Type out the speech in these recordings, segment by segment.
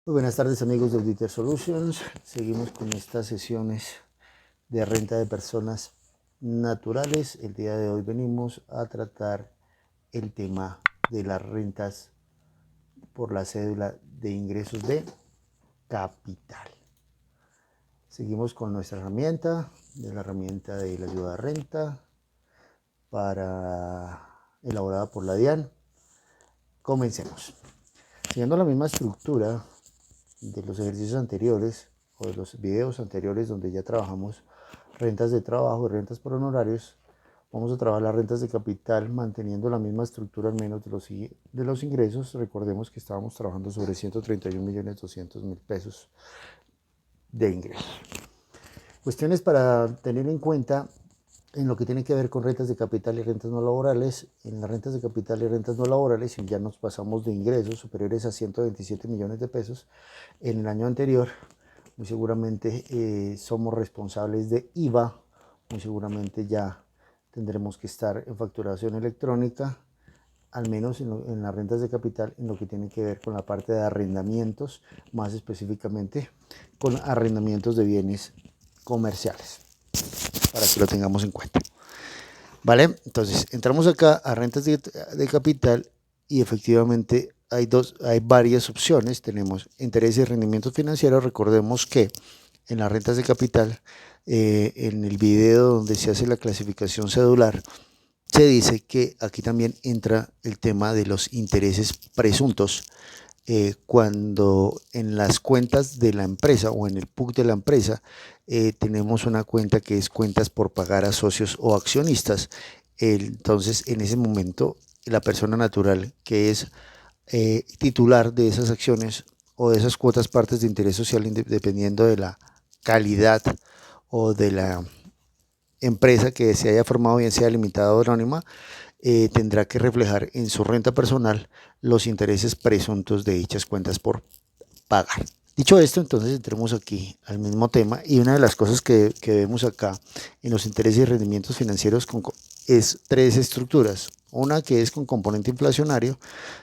Muy buenas tardes amigos de Auditer Solutions. Seguimos con estas sesiones de renta de personas naturales. El día de hoy venimos a tratar el tema de las rentas por la cédula de ingresos de capital. Seguimos con nuestra herramienta, de la herramienta de la ayuda de renta elaborada por la DIAN. Comencemos. Siguiendo la misma estructura de los ejercicios anteriores o de los videos anteriores donde ya trabajamos rentas de trabajo y rentas por honorarios, vamos a trabajar las rentas de capital manteniendo la misma estructura al menos de los ingresos. Recordemos que estábamos trabajando sobre 131.200.000 pesos de ingresos. Cuestiones para tener en cuenta en lo que tiene que ver con rentas de capital y rentas no laborales. En las rentas de capital y rentas no laborales, si ya nos pasamos de ingresos superiores a 127 millones de pesos en el año anterior, muy seguramente somos responsables de IVA, muy seguramente ya tendremos que estar en facturación electrónica, al menos en las rentas de capital, en lo que tiene que ver con la parte de arrendamientos, más específicamente con arrendamientos de bienes comerciales, para que lo tengamos en cuenta. ¿Vale? Entonces, entramos acá a rentas de capital y efectivamente hay varias opciones. Tenemos intereses y rendimientos financieros. Recordemos que en las rentas de capital, en el video donde se hace la clasificación cedular, se dice que aquí también entra el tema de los intereses presuntos. Cuando en las cuentas de la empresa o en el PUC de la empresa tenemos una cuenta que es cuentas por pagar a socios o accionistas, entonces en ese momento la persona natural que es titular de esas acciones o de esas cuotas partes de interés social, dependiendo de la calidad o de la empresa que se haya formado, bien sea limitada o anónima, tendrá que reflejar en su renta personal los intereses presuntos de dichas cuentas por pagar. Dicho esto, entonces entremos aquí al mismo tema, y una de las cosas que vemos acá en los intereses y rendimientos financieros es tres estructuras. Una que es con componente inflacionario,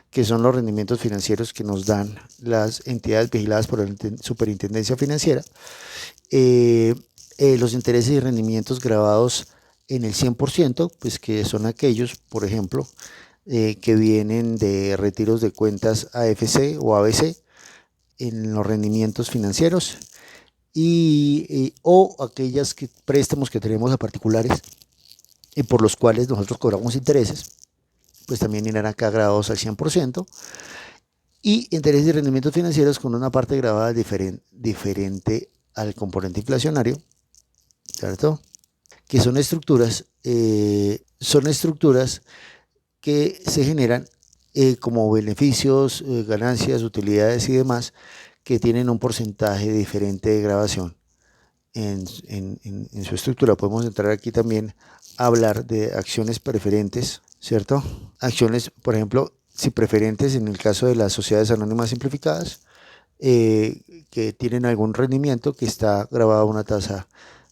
que son los rendimientos financieros que nos dan las entidades vigiladas por la Superintendencia Financiera. Los intereses y rendimientos grabados en el 100%, pues que son aquellos, por ejemplo, que vienen de retiros de cuentas AFC o ABC en los rendimientos financieros, o aquellas préstamos que tenemos a particulares y por los cuales nosotros cobramos intereses, pues también irán acá grabados al 100%, y intereses y rendimientos financieros con una parte grabada diferente al componente inflacionario, ¿cierto? Que son estructuras que se generan como beneficios, ganancias, utilidades y demás, que tienen un porcentaje diferente de grabación en su estructura. Podemos entrar aquí también a hablar de acciones preferentes, ¿cierto? Acciones, por ejemplo, si preferentes en el caso de las sociedades anónimas simplificadas, que tienen algún rendimiento que está grabado a una tasa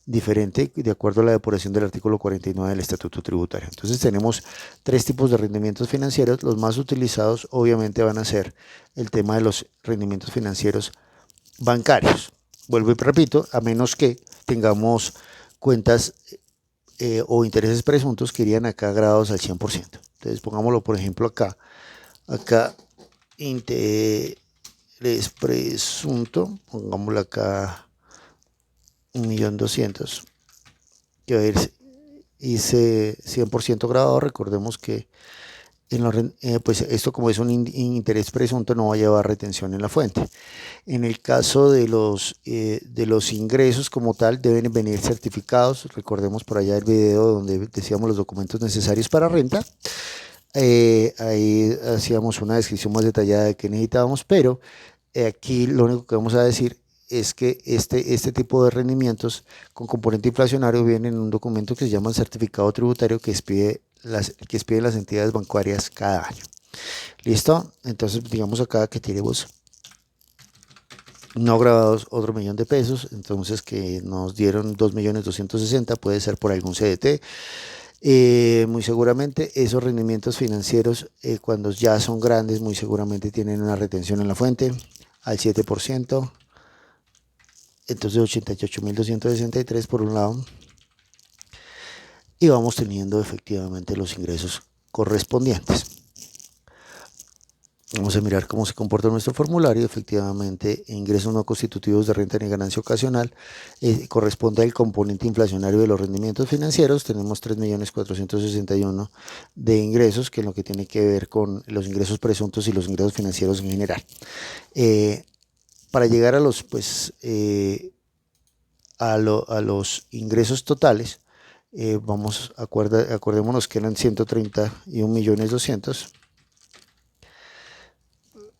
diferente de acuerdo a la depuración del artículo 49 del Estatuto Tributario. Entonces tenemos tres tipos de rendimientos financieros. Los más utilizados obviamente van a ser el tema de los rendimientos financieros bancarios. Vuelvo y repito, a menos que tengamos cuentas o intereses presuntos que irían acá grabados al 100%. Entonces pongámoslo por ejemplo acá interés presunto, pongámoslo acá 1.200.000, que va a ir hice 100% grabado. Recordemos que pues esto, como es un interés presunto, no va a llevar retención en la fuente. En el caso de los ingresos como tal, deben venir certificados. Recordemos por allá el video donde decíamos los documentos necesarios para renta. Ahí hacíamos una descripción más detallada de qué necesitábamos, pero aquí lo único que vamos a decir es que este tipo de rendimientos con componente inflacionario vienen en un documento que se llama el certificado tributario, que expiden las entidades bancarias cada año. ¿Listo? Entonces, digamos acá que tenemos no grabados otro millón de pesos, entonces que nos dieron 2.260.000, puede ser por algún CDT. Muy seguramente esos rendimientos financieros, cuando ya son grandes, muy seguramente tienen una retención en la fuente. al 7%. Entonces 88.263 por un lado. Y vamos teniendo efectivamente los ingresos correspondientes. Vamos a mirar cómo se comporta nuestro formulario. Efectivamente, ingresos no constitutivos de renta ni ganancia ocasional corresponde al componente inflacionario de los rendimientos financieros. Tenemos 3.461.000 de ingresos, que es lo que tiene que ver con los ingresos presuntos y los ingresos financieros en general. Para llegar a los, a los ingresos totales, acordémonos que eran 131.200.000.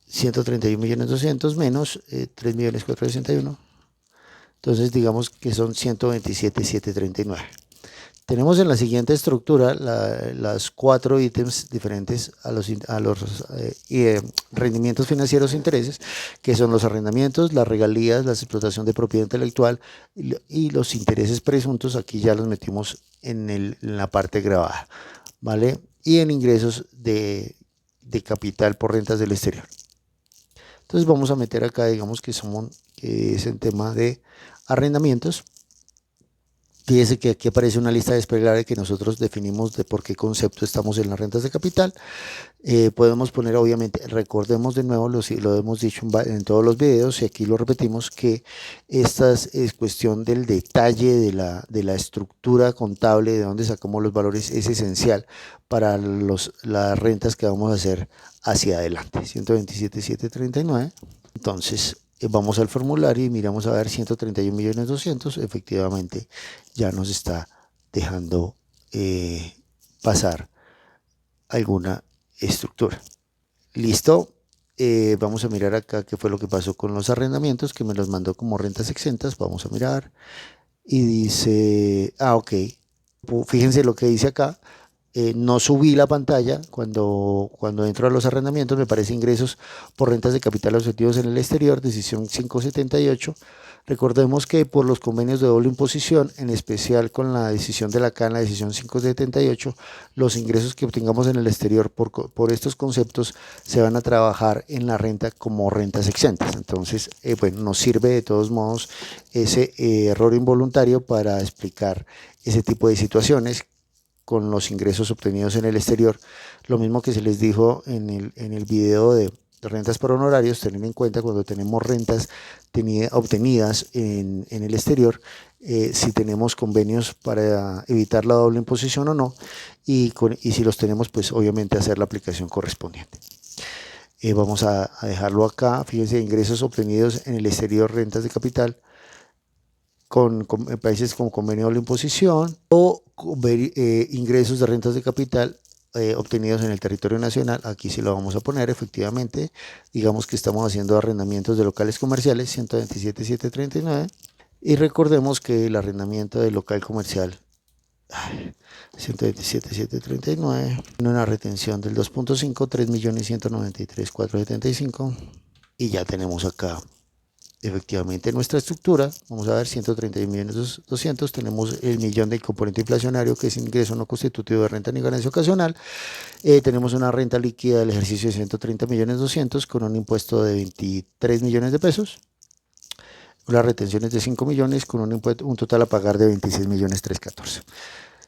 131.200.000 menos 3.461.000. Entonces digamos que son 127.739. Tenemos en la siguiente estructura las 4 ítems diferentes a los rendimientos financieros e intereses, que son los arrendamientos, las regalías, la explotación de propiedad intelectual y los intereses presuntos. Aquí ya los metimos en la parte grabada, ¿vale? Y en ingresos de capital por rentas del exterior. Entonces vamos a meter acá, digamos que es el tema de arrendamientos. Fíjese que aquí aparece una lista desplegable que nosotros definimos de por qué concepto estamos en las rentas de capital. Podemos poner, obviamente, recordemos de nuevo, lo hemos dicho en todos los videos y aquí lo repetimos, que esta es cuestión del detalle de la estructura contable, de dónde sacamos los valores, es esencial para las rentas que vamos a hacer hacia adelante. 127.739. Entonces vamos al formulario y miramos a ver 131.200.000. Efectivamente ya nos está dejando pasar alguna estructura. Listo. Vamos a mirar acá qué fue lo que pasó con los arrendamientos, que me los mandó como rentas exentas. Vamos a mirar y dice, ok, fíjense lo que dice acá. No subí la pantalla cuando entro a los arrendamientos. Me parece ingresos por rentas de capital objetivos en el exterior, decisión 578. Recordemos que por los convenios de doble imposición, en especial con la decisión de la CAN, la decisión 578, los ingresos que obtengamos en el exterior por estos conceptos se van a trabajar en la renta como rentas exentas. Entonces, bueno, nos sirve de todos modos ese error involuntario para explicar ese tipo de situaciones con los ingresos obtenidos en el exterior. Lo mismo que se les dijo en el video de rentas por honorarios, tener en cuenta cuando tenemos rentas obtenidas en el exterior, si tenemos convenios para evitar la doble imposición o no, y si los tenemos, pues obviamente hacer la aplicación correspondiente. Vamos a dejarlo acá. Fíjense, ingresos obtenidos en el exterior, rentas de capital, con países con convenio de doble imposición o ingresos de rentas de capital obtenidos en el territorio nacional. Aquí sí lo vamos a poner. Efectivamente, digamos que estamos haciendo arrendamientos de locales comerciales, 127.739, y recordemos que el arrendamiento del local comercial 127.739 tiene una retención del 2.5, 3.193.475, y ya tenemos acá efectivamente nuestra estructura. Vamos a ver, 131.200.000, tenemos el millón del componente inflacionario, que es ingreso no constitutivo de renta ni ganancia ocasional. Tenemos una renta líquida del ejercicio de 130.200.000 con un impuesto de 23 millones de pesos. Las retenciones de 5 millones con un total a pagar de 26.314.000.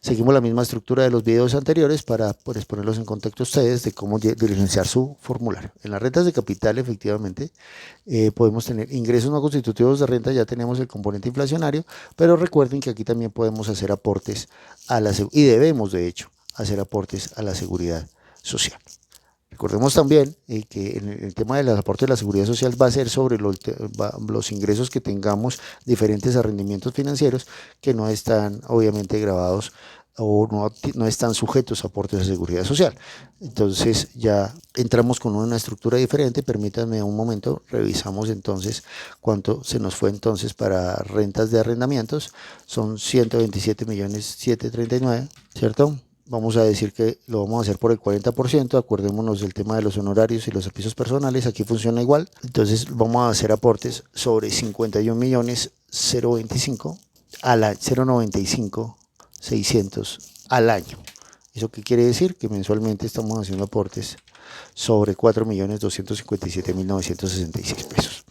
Seguimos la misma estructura de los videos anteriores para ponerlos en contacto a ustedes de cómo diligenciar su formulario. En las rentas de capital, efectivamente, podemos tener ingresos no constitutivos de renta, ya tenemos el componente inflacionario, pero recuerden que aquí también podemos hacer aportes y debemos, de hecho, hacer aportes a la seguridad social. Recordemos también que en el tema de los aportes de la seguridad social va a ser sobre los ingresos que tengamos diferentes a rendimientos financieros que no están obviamente grabados o no están sujetos a aportes de seguridad social. Entonces ya entramos con una estructura diferente. Permítanme un momento, revisamos entonces cuánto se nos fue entonces para rentas de arrendamientos. Son 127.739.000, ¿cierto? Vamos a decir que lo vamos a hacer por el 40%, acordémonos del tema de los honorarios y los servicios personales, aquí funciona igual. Entonces vamos a hacer aportes sobre 51.025.000 095.600 al año. ¿Eso qué quiere decir? Que mensualmente estamos haciendo aportes sobre 4.257.966 pesos.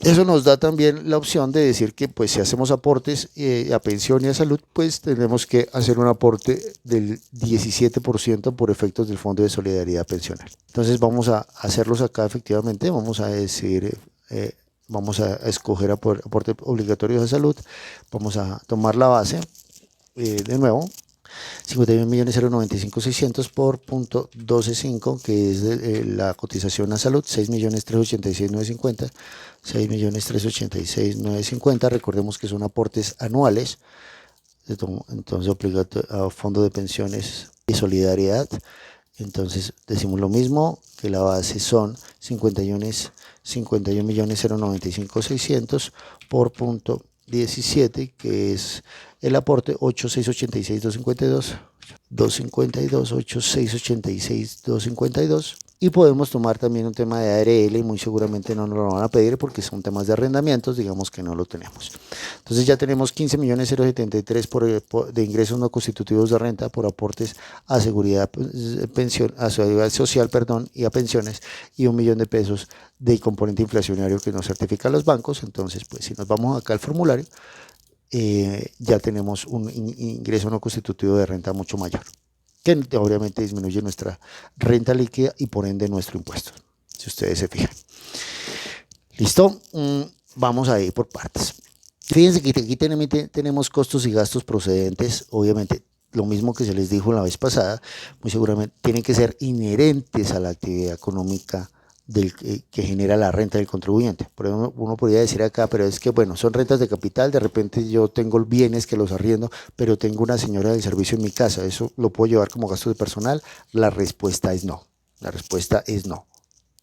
Eso nos da también la opción de decir que pues si hacemos aportes a pensión y a salud, pues tenemos que hacer un aporte del 17% por efectos del Fondo de Solidaridad Pensional. Entonces vamos a hacerlos acá efectivamente, vamos a decir, vamos a escoger aporte obligatorio de salud, vamos a tomar la base de nuevo. 51.095.600 por punto 12.5, que es la cotización a salud, 6.386.950, 6.386.950. Recordemos que son aportes anuales, entonces a fondo de pensiones y solidaridad. Entonces decimos lo mismo, que la base son 51.095.600 por punto 17, que es el aporte 8686.252, 8686.252. Y podemos tomar también un tema de ARL y muy seguramente no nos lo van a pedir porque son temas de arrendamientos, digamos que no lo tenemos. Entonces ya tenemos 15.073 de ingresos no constitutivos de renta por aportes a seguridad, a seguridad social, y a pensiones, y 1 millón de pesos de componente inflacionario que nos certifican los bancos. Entonces, pues si nos vamos acá al formulario, ya tenemos un ingreso no constitutivo de renta mucho mayor, que obviamente disminuye nuestra renta líquida y por ende nuestro impuesto, si ustedes se fijan. ¿Listo? Vamos a ir por partes. Fíjense que aquí tenemos costos y gastos procedentes, obviamente lo mismo que se les dijo la vez pasada, muy seguramente tienen que ser inherentes a la actividad económica que genera la renta del contribuyente. Por ejemplo, uno podría decir acá, pero es que bueno, son rentas de capital, de repente yo tengo bienes que los arriendo, pero tengo una señora del servicio en mi casa, ¿eso lo puedo llevar como gasto de personal? La respuesta es no,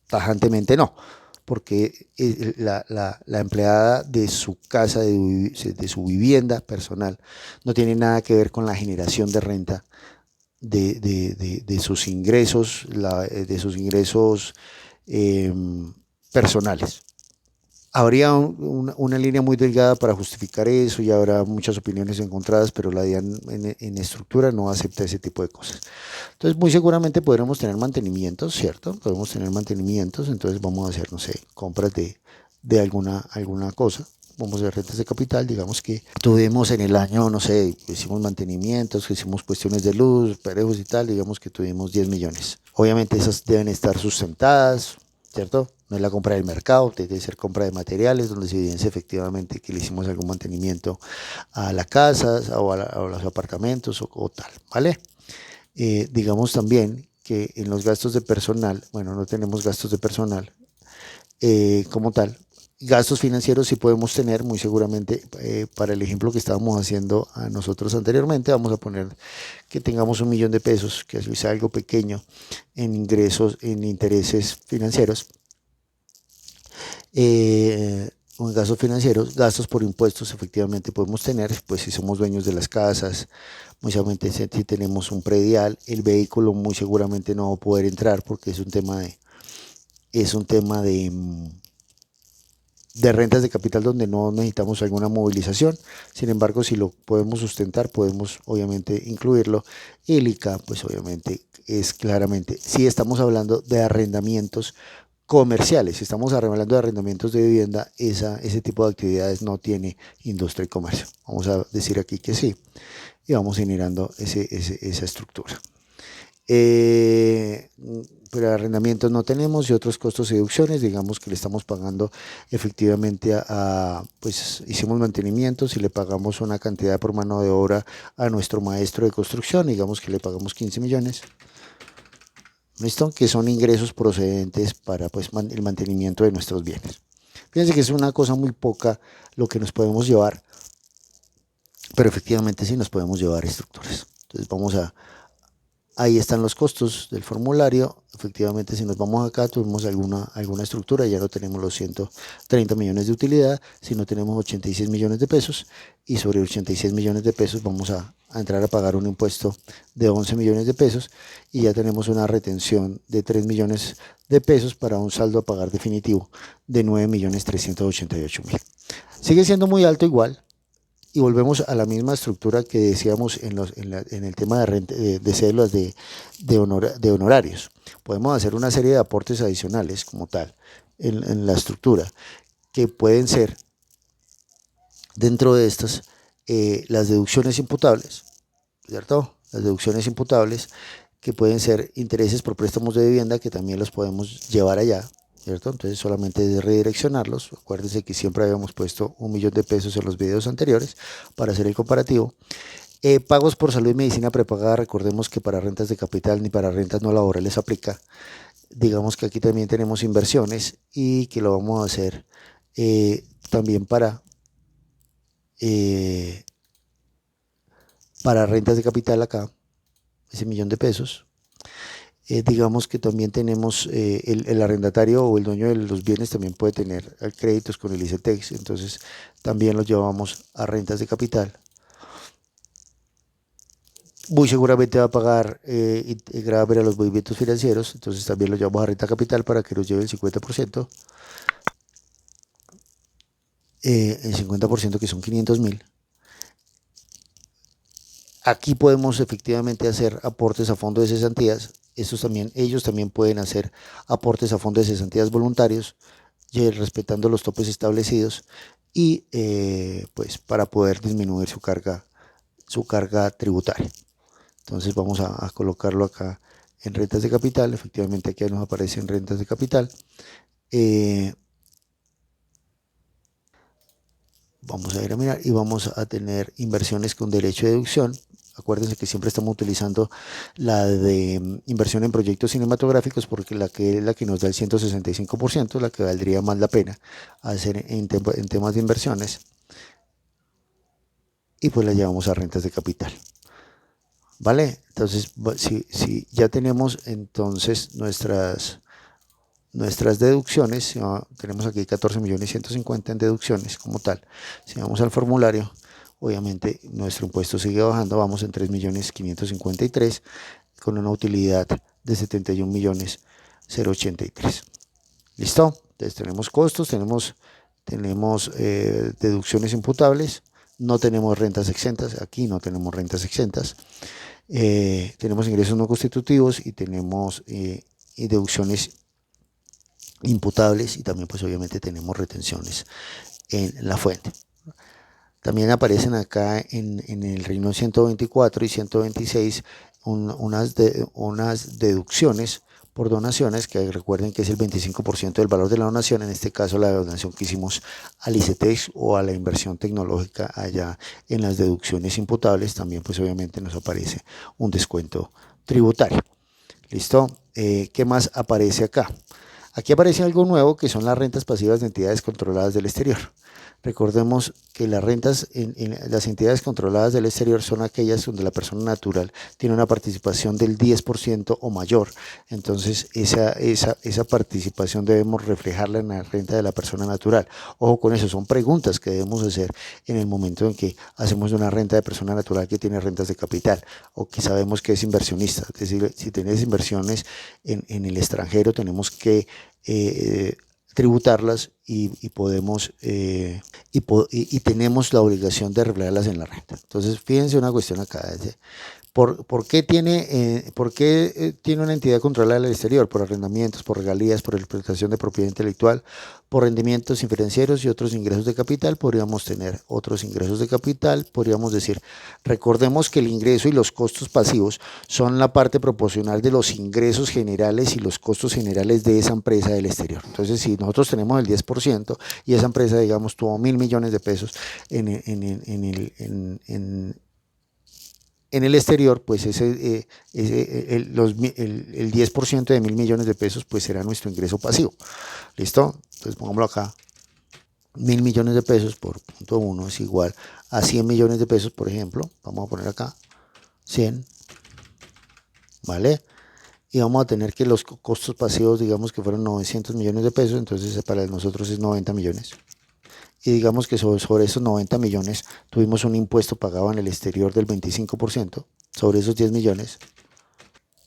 tajantemente no, porque la empleada de su casa, de su vivienda personal, no tiene nada que ver con la generación de renta de sus ingresos, personales. Habría una línea muy delgada para justificar eso y habrá muchas opiniones encontradas, pero la DIAN en estructura no acepta ese tipo de cosas. Entonces, muy seguramente podremos tener mantenimientos, ¿cierto? Podemos tener mantenimientos, entonces vamos a hacer, no sé, compras de alguna cosa. Vamos a hacer rentas de capital, digamos que tuvimos en el año, no sé, hicimos mantenimientos, hicimos cuestiones de luz, parejos y tal, digamos que tuvimos 10 millones. Obviamente esas deben estar sustentadas, ¿cierto? No es la compra del mercado, debe ser compra de materiales donde se evidencia efectivamente que le hicimos algún mantenimiento a la casa o a los apartamentos o tal, ¿vale? Digamos también que en los gastos de personal, bueno, no tenemos gastos de personal como tal. Gastos financieros sí podemos tener, muy seguramente, para el ejemplo que estábamos haciendo a nosotros anteriormente, vamos a poner que tengamos 1 millón de pesos, que así sea algo pequeño, en ingresos, en intereses financieros, o en gastos financieros. Gastos por impuestos efectivamente podemos tener, pues si somos dueños de las casas, muy seguramente si tenemos un predial, el vehículo muy seguramente no va a poder entrar porque es un tema de rentas de capital donde no necesitamos alguna movilización. Sin embargo, si lo podemos sustentar, podemos obviamente incluirlo. Y el ICA, pues obviamente es claramente, si estamos hablando de arrendamientos comerciales, si estamos hablando de arrendamientos de vivienda, ese tipo de actividades no tiene industria y comercio. Vamos a decir aquí que sí, y vamos generando esa estructura. Pero arrendamientos no tenemos y otros costos y deducciones, digamos que le estamos pagando efectivamente pues hicimos mantenimientos y le pagamos una cantidad por mano de obra a nuestro maestro de construcción, digamos que le pagamos 15 millones. ¿Listo? Que son ingresos procedentes para pues, el mantenimiento de nuestros bienes. Fíjense que es una cosa muy poca lo que nos podemos llevar, pero efectivamente sí nos podemos llevar estructuras. Entonces ahí están los costos del formulario. Efectivamente, si nos vamos acá, tuvimos alguna estructura, ya no tenemos los 130 millones de utilidad, sino tenemos 86 millones de pesos, y sobre 86 millones de pesos vamos a entrar a pagar un impuesto de 11 millones de pesos, y ya tenemos una retención de 3 millones de pesos para un saldo a pagar definitivo de 9.388.000. Sigue siendo muy alto igual, y volvemos a la misma estructura que decíamos en el tema de cédulas de honorarios. Podemos hacer una serie de aportes adicionales como tal en la estructura, que pueden ser dentro de estas las deducciones imputables, ¿cierto? Las deducciones imputables que pueden ser intereses por préstamos de vivienda, que también los podemos llevar allá, ¿cierto? Entonces solamente es redireccionarlos. Acuérdense que siempre habíamos puesto 1.000.000 de pesos en los videos anteriores para hacer el comparativo. Pagos por salud y medicina prepagada, recordemos que para rentas de capital ni para rentas no laborales aplica. Digamos que aquí también tenemos inversiones y que lo vamos a hacer también para rentas de capital acá, ese 1.000.000 de pesos. Digamos que también tenemos el arrendatario o el dueño de los bienes también puede tener créditos con el ICETEX, entonces también los llevamos a rentas de capital. Muy seguramente va a pagar gravamen a los movimientos financieros, entonces también lo llevamos a renta capital para que nos lleve el 50%. El 50% que son 500.000. Aquí podemos efectivamente hacer aportes a fondo de cesantías. Ellos también pueden hacer aportes a fondo de cesantías voluntarios, respetando los topes establecidos y pues para poder disminuir su carga tributaria. Entonces vamos a colocarlo acá en rentas de capital. Efectivamente aquí nos aparecen rentas de capital. Vamos a ir a mirar y vamos a tener inversiones con derecho de deducción. Acuérdense que siempre estamos utilizando la de inversión en proyectos cinematográficos porque la que nos da el 165%, la que valdría más la pena hacer en temas de inversiones. Y pues la llevamos a rentas de capital. ¿Vale? Entonces, si ya tenemos entonces nuestras deducciones, tenemos aquí 14.150.000 en deducciones como tal. Si vamos al formulario, obviamente nuestro impuesto sigue bajando, vamos en 3.553.000 con una utilidad de 71.083. ¿Listo? Entonces tenemos costos, tenemos deducciones imputables, no tenemos rentas exentas, aquí no tenemos rentas exentas, tenemos ingresos no constitutivos y tenemos deducciones imputables y también pues obviamente tenemos retenciones en la fuente. También aparecen acá en el renglón 124 y 126 unas deducciones por donaciones, que recuerden que es el 25% del valor de la donación, en este caso la donación que hicimos al ICETEX o a la inversión tecnológica. Allá en las deducciones imputables también pues obviamente nos aparece un descuento tributario. ¿Listo? ¿Qué más aparece acá? Aquí aparece algo nuevo que son las rentas pasivas de entidades controladas del exterior. Recordemos que las rentas en las entidades controladas del exterior son aquellas donde la persona natural tiene una participación del 10% o mayor. Entonces esa participación debemos reflejarla en la renta de la persona natural. Ojo con eso, son preguntas que debemos hacer en el momento en que hacemos una renta de persona natural que tiene rentas de capital o que sabemos que es inversionista. Es decir, si tienes inversiones en el extranjero tenemos que tributarlas y podemos y tenemos la obligación de reflejarlas en la renta. Entonces, fíjense una cuestión acá. ¿Por qué tiene una entidad controlada del exterior? Por arrendamientos, por regalías, por explotación de propiedad intelectual, por rendimientos financieros y otros ingresos de capital. Podríamos tener otros ingresos de capital. Podríamos decir, recordemos que el ingreso y los costos pasivos son la parte proporcional de los ingresos generales y los costos generales de esa empresa del exterior. Entonces, si nosotros tenemos el 10% y esa empresa, digamos, tuvo 1.000.000.000 de pesos en el exterior, pues el 10% de 1.000.000.000 de pesos pues será nuestro ingreso pasivo. ¿Listo? Entonces pongámoslo acá. 1.000.000.000 de pesos por punto 1 es igual a 100 millones de pesos, por ejemplo. Vamos a poner acá 100. ¿Vale? Y vamos a tener que los costos pasivos, digamos que fueron 900 millones de pesos, entonces para nosotros es 90 millones. Y digamos que sobre esos 90 millones tuvimos un impuesto pagado en el exterior del 25% sobre esos 10 millones.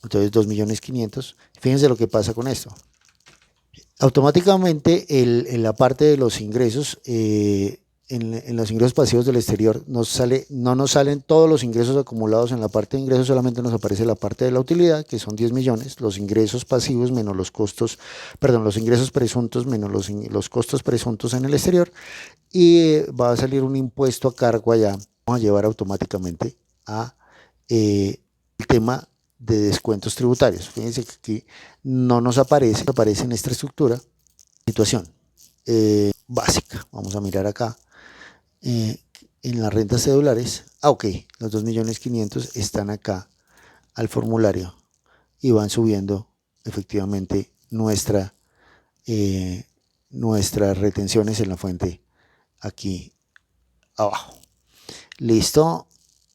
Entonces 2.500.000. Fíjense lo que pasa con esto. Automáticamente en la parte de los ingresos en los ingresos pasivos del exterior no nos salen todos los ingresos acumulados en la parte de ingresos, solamente nos aparece la parte de la utilidad, que son 10 millones, los ingresos pasivos menos los costos, perdón, los ingresos presuntos menos los costos presuntos en el exterior, y va a salir un impuesto a cargo allá. Vamos a llevar automáticamente a el tema de descuentos tributarios. Fíjense que aquí no nos aparece en esta estructura, situación básica. Vamos a mirar acá. En las rentas cedulares, ok, los 2.500.000 están acá al formulario y van subiendo efectivamente nuestras retenciones en la fuente aquí abajo. Listo,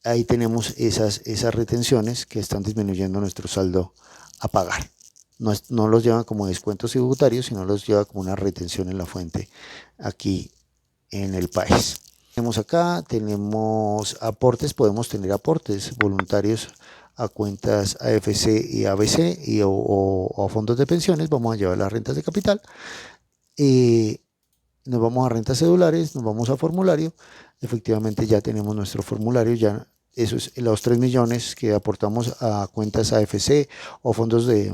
ahí tenemos esas retenciones que están disminuyendo nuestro saldo a pagar. No los llevan como descuentos tributarios, sino los lleva como una retención en la fuente aquí en el país. Tenemos acá, tenemos aportes, podemos tener aportes voluntarios a cuentas AFC y ABC o a fondos de pensiones. Vamos a llevar las rentas de capital. Nos vamos a rentas cedulares, nos vamos a formulario. Efectivamente ya tenemos nuestro formulario, ya eso es los 3 millones que aportamos a cuentas AFC o fondos de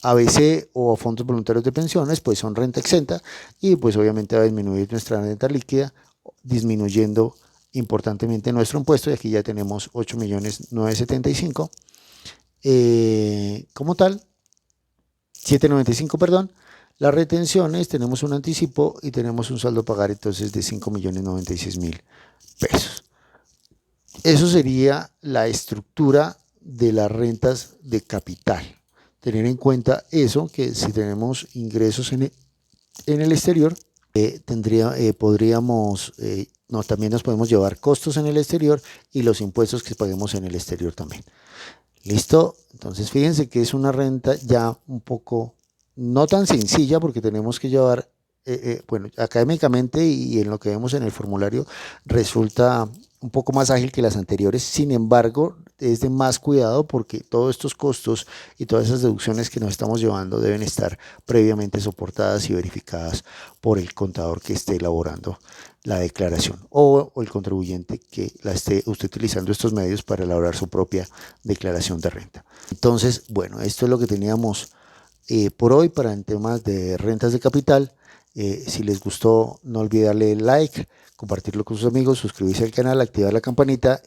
ABC o fondos voluntarios de pensiones, pues son renta exenta y pues obviamente va a disminuir nuestra renta líquida, disminuyendo importantemente nuestro impuesto, y aquí ya tenemos 8.975.000 como tal, 795, perdón. Las retenciones, tenemos un anticipo y tenemos un saldo a pagar entonces de 5.096.000 pesos. Eso sería la estructura de las rentas de capital. Tener en cuenta eso, que si tenemos ingresos en el exterior, también nos podemos llevar costos en el exterior y los impuestos que paguemos en el exterior también. ¿Listo? Entonces fíjense que es una renta ya un poco no tan sencilla, porque tenemos que llevar, bueno, académicamente y en lo que vemos en el formulario resulta un poco más ágil que las anteriores. Sin embargo, es de más cuidado porque todos estos costos y todas esas deducciones que nos estamos llevando deben estar previamente soportadas y verificadas por el contador que esté elaborando la declaración o el contribuyente que la esté usted utilizando estos medios para elaborar su propia declaración de renta. Entonces, bueno, esto es lo que teníamos por hoy para en temas de rentas de capital. Si les gustó, no olviden darle like, compartirlo con sus amigos, suscribirse al canal, activar la campanita.